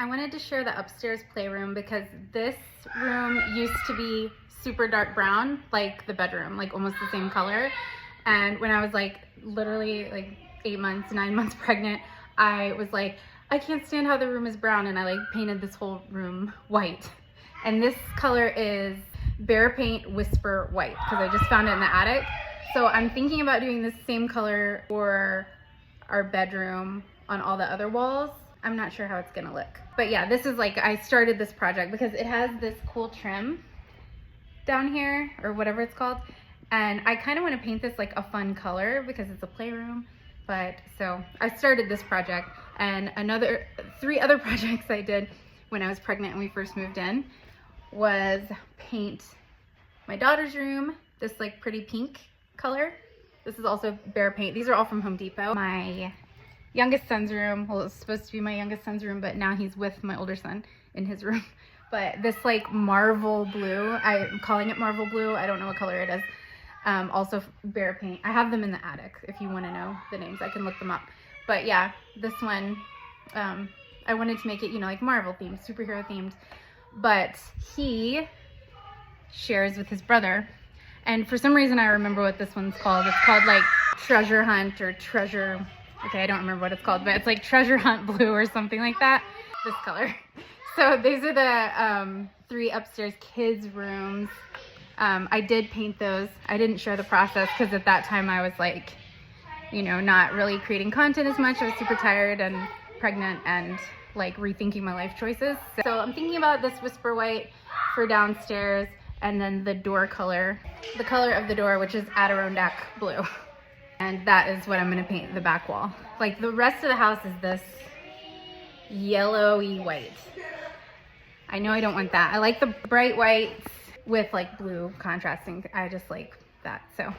I wanted to share the upstairs playroom because this room used to be super dark brown, like the bedroom, like almost the same color. And when I was like literally like 8 months, 9 months pregnant, I was like, I can't stand how the room is brown, and I like painted this whole room white. And this color is Bear Paint Whisper White because I just found it in the attic. So I'm thinking about doing the same color for our bedroom on all the other walls. I'm not sure how it's gonna look. But yeah, this is like, I started this project because it has this cool trim down here, or whatever it's called. And I kind of want to paint this like a fun color because it's a playroom. But so I started this project, and 3 other projects I did when I was pregnant and we first moved in was paint my daughter's room this like pretty pink color. This is also Bear Paint. These are all from Home Depot. My youngest son's room, well, it's supposed to be my youngest son's room, but now he's with my older son in his room. But this like marble blue, I'm calling it marble blue. I don't know what color it is. Also Bear Paint. I have them in the attic. If you want to know the names, I can look them up. But yeah, this one, I wanted to make it, you know, like Marvel themed, superhero themed. But he shares with his brother. And for some reason, I remember what this one's called. It's called like Treasure Hunt or Treasure, okay, I don't remember what it's called, but it's like Treasure Hunt Blue or something like that. This color. So these are the 3 upstairs kids' rooms. I did paint those. I didn't share the process because at that time I was like, you know, not really creating content as much. I was super tired and pregnant and like rethinking my life choices. So I'm thinking about this Whisper White for downstairs, and then the door color, the color of the door, which is Adirondack Blue. And that is what I'm gonna paint the back wall. Like the rest of the house is this yellowy white. I know I don't want that. I like the bright whites with like blue contrasting. I just like that. So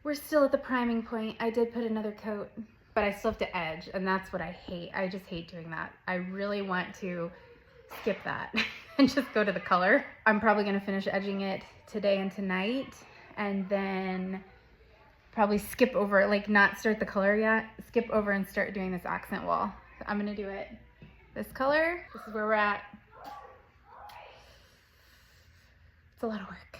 we're still at the priming point. I did put another coat, but I still have to edge, and that's what I hate. I just hate doing that. I really want to skip that and just go to the color. I'm probably gonna finish edging it today and tonight, and then probably skip over, like not start the color yet, skip over and start doing this accent wall. So I'm gonna do it this color. This is where we're at. It's a lot of work.